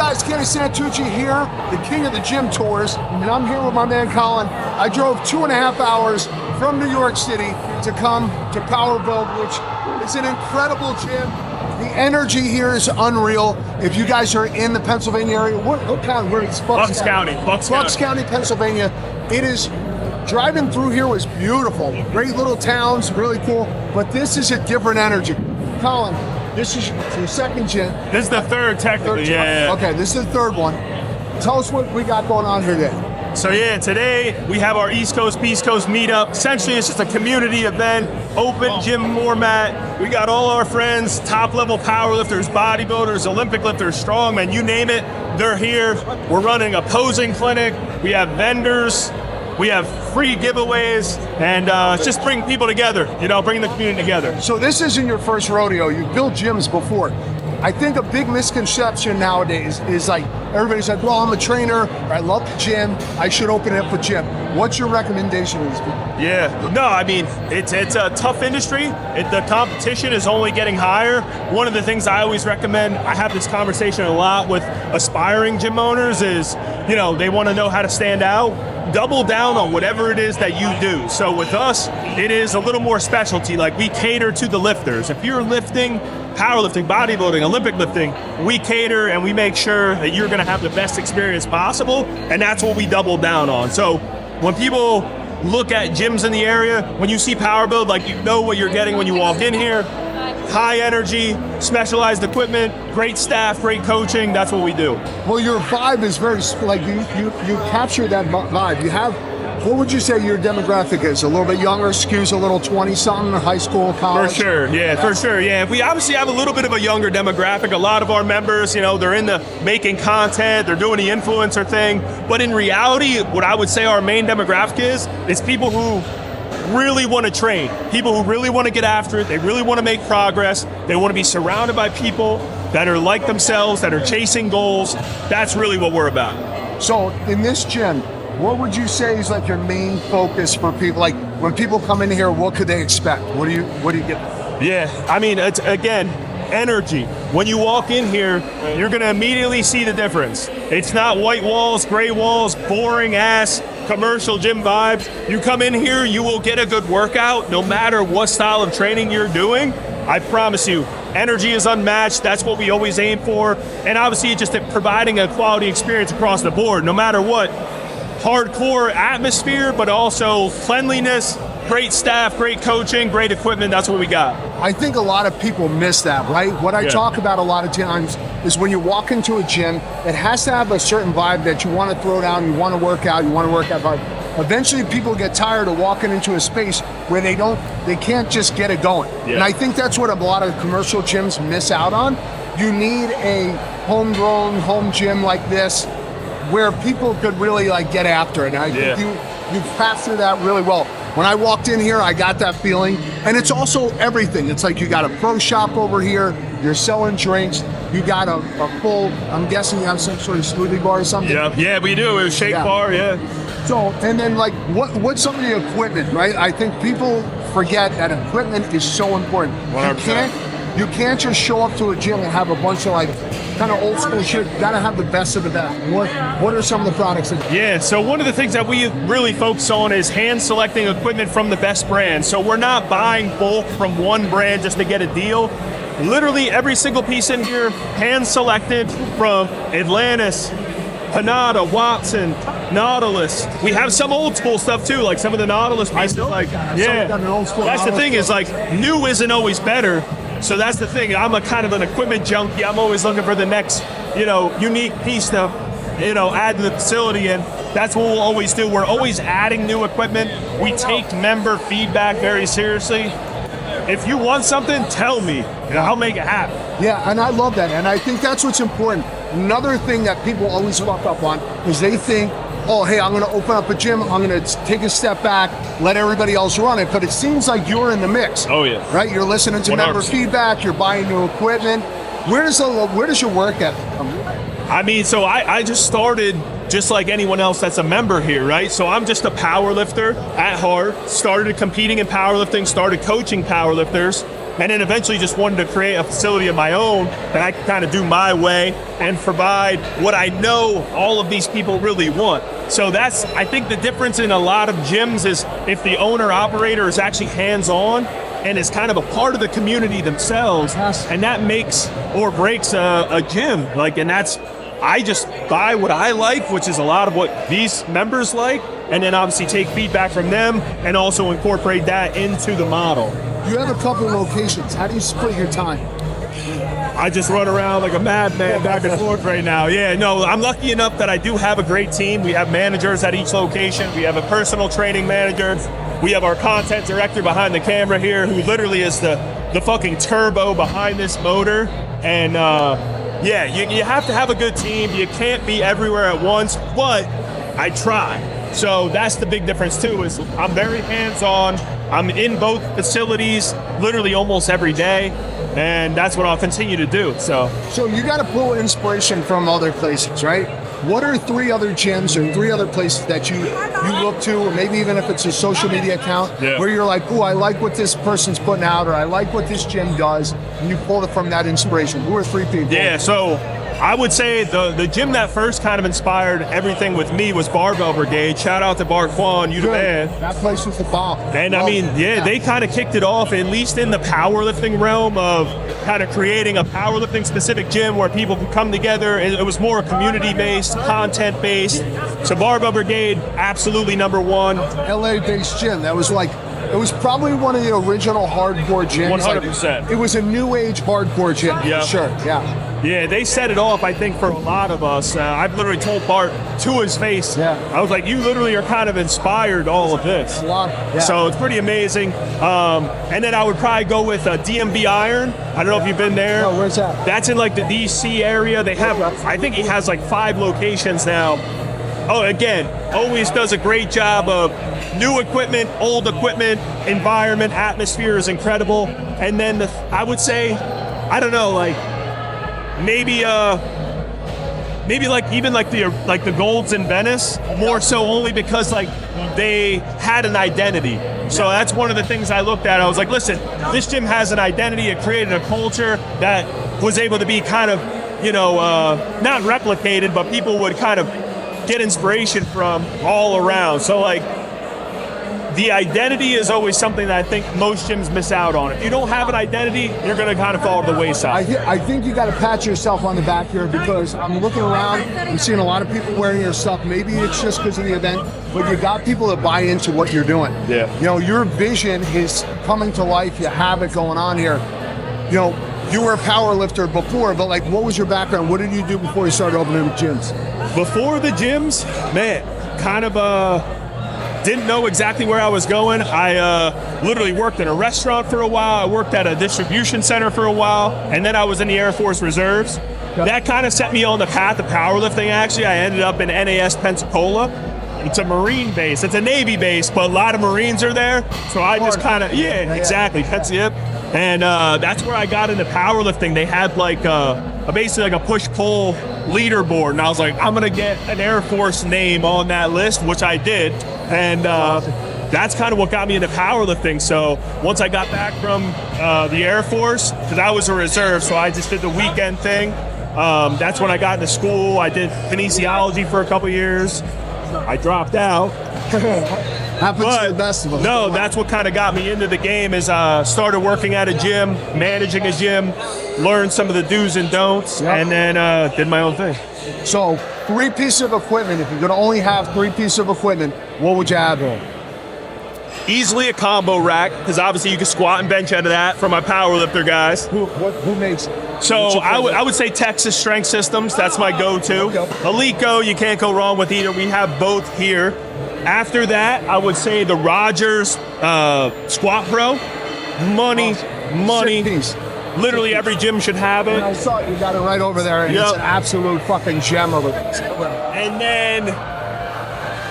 guys, Kenny Santucci here, the king of the gym tours, and I'm here with my man Collin. I drove 2.5 hours from New York City to come to PWRBLD, which is an incredible gym. The energy here is unreal. If you guys are in the Pennsylvania area, what county? Where is Bucks County. Bucks County, Pennsylvania. It is, driving through here was beautiful. Great little towns, really cool. But this is a different energy. Collin, this is your second gym. This is the third, technically, yeah. Okay, this is the third one. Tell us what we got going on here today. So yeah, today we have our East Coast, Beast Coast meetup. Essentially, it's just a community event, open gym format. We got all our friends, top level powerlifters, bodybuilders, Olympic lifters, strongmen, you name it, they're here. We're running a posing clinic. We have vendors. We have free giveaways, and just bring people together, bring the community together. So this isn't your first rodeo. You've built gyms before. I think a big misconception nowadays is like, everybody's like, well, I'm a trainer, I love the gym, I should open up a gym. What's your recommendation to these people? Yeah, no, I mean, it's a tough industry. The competition is only getting higher. One of the things I always recommend, I have this conversation a lot with aspiring gym owners is, they want to know how to stand out. Double down on whatever it is that you do. So with us, it is a little more specialty. Like, we cater to the lifters. If you're lifting, powerlifting, bodybuilding, Olympic lifting, we cater and we make sure that you're gonna have the best experience possible, and that's what we double down on. So when people look at gyms in the area, when you see PWRBLD, like, you know what you're getting when you walk in here. High energy, specialized equipment, great staff, great coaching, that's what we do. Well, your vibe is very, like, you capture that vibe. You have, what would you say your demographic is? A little bit younger, skews a little 20-something, high school, college? For sure, yeah. We obviously have a little bit of a younger demographic. A lot of our members, they're into making content, they're doing the influencer thing. But in reality, what I would say our main demographic is people who really want to train, people who really want to get after it, they really want to make progress, they want to be surrounded by people that are like themselves, that are chasing goals. That's really what we're about. So in this gym, what would you say is like your main focus for people? Like, when people come in here, what could they expect? What do you get? Yeah, I mean, it's, again, energy. When you walk in here, you're gonna immediately see the difference. It's not white walls, gray walls, boring ass commercial gym vibes. You come in here, you will get a good workout no matter what style of training you're doing. I promise you, energy is unmatched. That's what we always aim for. And obviously just providing a quality experience across the board, no matter what. Hardcore atmosphere, but also cleanliness, great staff, great coaching, great equipment. That's what we got. I think a lot of people miss that, right? What I talk about a lot of times is when you walk into a gym, it has to have a certain vibe that you want to throw down, you want to work out hard. Eventually people get tired of walking into a space where they can't just get it going. Yeah. And I think that's what a lot of commercial gyms miss out on. You need a homegrown home gym like this where people could really like get after it. And I think you've captured that really well. When I walked in here, I got that feeling. And it's also everything. It's like you got a pro shop over here, you're selling drinks, you got a full, I'm guessing you have some sort of smoothie bar or something? Yeah, we do. It was shake bar, So, and then like, what's some of the equipment, right? I think people forget that equipment is so important. 100%. You can't just show up to a gym and have a bunch of like kind of old school shit. You gotta have the best of the best. What are some of the products that so one of the things that we really focus on is hand selecting equipment from the best brand. So we're not buying bulk from one brand just to get a deal. Literally every single piece in here, hand selected from Atlantis, Panada, Watson, Nautilus. We have some old school stuff too, like some of the Nautilus pieces. That's the thing, is like, new isn't always better. So that's the thing. I'm a kind of an equipment junkie. I'm always looking for the next, unique piece to, add to the facility, and that's what we'll always do. We're always adding new equipment. We take member feedback very seriously. If you want something, tell me, I'll make it happen. Yeah, and I love that, and I think that's what's important. Another thing that people always fuck up on is they think, oh, hey, I'm gonna open up a gym, I'm gonna take a step back, let everybody else run it, but it seems like you're in the mix. Oh yeah. Right, you're listening to 100%. Member feedback, you're buying new equipment. Where does your work ethic come from? I mean, so I just started just like anyone else that's a member here, right? So I'm just a power lifter at heart, started competing in powerlifting, started coaching powerlifters, and then eventually just wanted to create a facility of my own that I can kind of do my way and provide what I know all of these people really want. So that's, I think the difference in a lot of gyms is if the owner operator is actually hands-on and is kind of a part of the community themselves, and that makes or breaks a gym. Like, and that's, I just buy what I like, which is a lot of what these members like, and then obviously take feedback from them and also incorporate that into the model. You have a couple locations. How do you split your time? I just run around like a madman back and forth right now. Yeah, no, I'm lucky enough that I do have a great team. We have managers at each location. We have a personal training manager. We have our content director behind the camera here who literally is the fucking turbo behind this motor. And yeah, you have to have a good team. You can't be everywhere at once, but I try. So that's the big difference too, is I'm very hands-on. I'm in both facilities literally almost every day, and that's what I'll continue to do. So you got to pull inspiration from other places, right? What are 3 other gyms or 3 other places that you look to, or maybe even if it's a social media account, where you're like, oh, I like what this person's putting out, or I like what this gym does, and you pull it from that inspiration? Who are 3 people? Yeah, so I would say the gym that first kind of inspired everything with me was Barbell Brigade. Shout out to Bart Quan, you the man. That place was the bomb. And I mean, they kind of kicked it off, at least in the powerlifting realm, of kind of creating a powerlifting specific gym where people could come together. It was more community-based, content-based. So Barbell Brigade, absolutely number 1. LA-based gym. That was like, it was probably one of the original hardcore gyms. 100%. It was a new age hardcore gym, for sure, yeah. Yeah, they set it off, I think, for a lot of us. I've literally told Bart to his face, I was like, you literally are kind of inspired all of this. So it's pretty amazing. And then I would probably go with DMB Iron. I don't know if you've been there. Oh, where's that? That's in like the DC area. They have, I think he has like 5 locations now. Oh, again, always does a great job of new equipment, old equipment, environment, atmosphere is incredible. And then I would say, I don't know, like, maybe like even like the Golds in Venice, more so only because like they had an identity. So that's one of the things I looked at. I was like, listen, this gym has an identity. It created a culture that was able to be kind of, not replicated, but people would kind of get inspiration from all around. So like, the identity is always something that I think most gyms miss out on. If you don't have an identity, you're going to kind of fall to the wayside. I think you got to pat yourself on the back here, because I'm looking around, I'm seeing a lot of people wearing your stuff. Maybe it's just because of the event, but you got people that buy into what you're doing. Yeah. Your vision is coming to life. You have it going on here. You were a power lifter before, but like, what was your background? What did you do before you started opening gyms? Before the gyms, man, kind of didn't know exactly where I was going. I literally worked in a restaurant for a while. I worked at a distribution center for a while, and then I was in the Air Force Reserves. That kind of set me on the path of powerlifting, actually. I ended up in NAS Pensacola. It's a Marine base. It's a Navy base, but a lot of Marines are there. So I just kind of, exactly. Yep. And that's where I got into powerlifting. They had like basically like a push-pull leaderboard, and I was like, I'm gonna get an Air Force name on that list, which I did. And that's kind of what got me into powerlifting. So once I got back from the Air Force, because I was a reserve, so I just did the weekend thing. That's when I got into school. I did kinesiology for a couple years. I dropped out. Happens to the best of us. No, that's what kind of got me into the game, is started working at a gym, managing a gym, learned some of the do's and don'ts, and then did my own thing. So 3 pieces of equipment, if you could only have 3 pieces of equipment, what would you have in? Easily a combo rack, because obviously you can squat and bench out of that for my powerlifter guys. Who makes it? So I would say Texas Strength Systems, that's my go-to. Alico, you can't go wrong with either. We have both here. After that, I would say the Rogers Squat Pro. Money. Literally every gym should have it. And I saw it, you got it right over there, and it's an absolute fucking gem of it. And then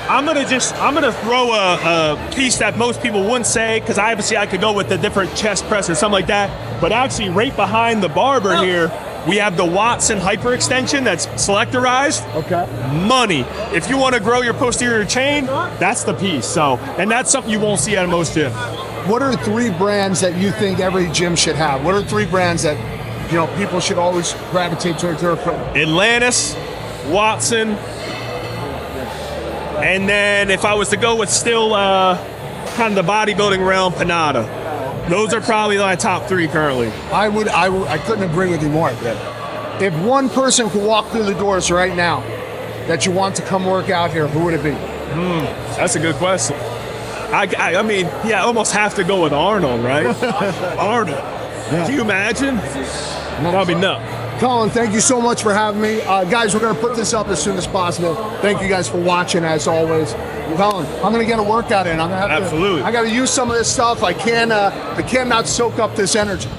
I'm gonna throw a piece that most people wouldn't say, because obviously I could go with the different chest press or something like that. But actually, right behind the barber here, we have the Watson hyperextension that's selectorized. Okay. Money. If you want to grow your posterior chain, that's the piece. So, and that's something you won't see at most gyms. what are 3 brands that you think every gym should have? What are 3 brands that, you know, people should always gravitate towards their equipment? Atlantis, Watson, and then if I was to go with still kind of the bodybuilding realm, Panada. Those are probably my top 3 currently. I couldn't agree with you more. If one person could walk through the doors right now that you want to come work out here, who would it be? That's a good question. I mean, I almost have to go with Arnold, right? Arnold. Yeah. Can you imagine? That'd be nuts. Collin, thank you so much for having me. Guys, we're going to put this up as soon as possible. Thank you guys for watching, as always. Collin, I'm going to get a workout in. I'm gonna have Absolutely. I got to use some of this stuff. I cannot soak up this energy.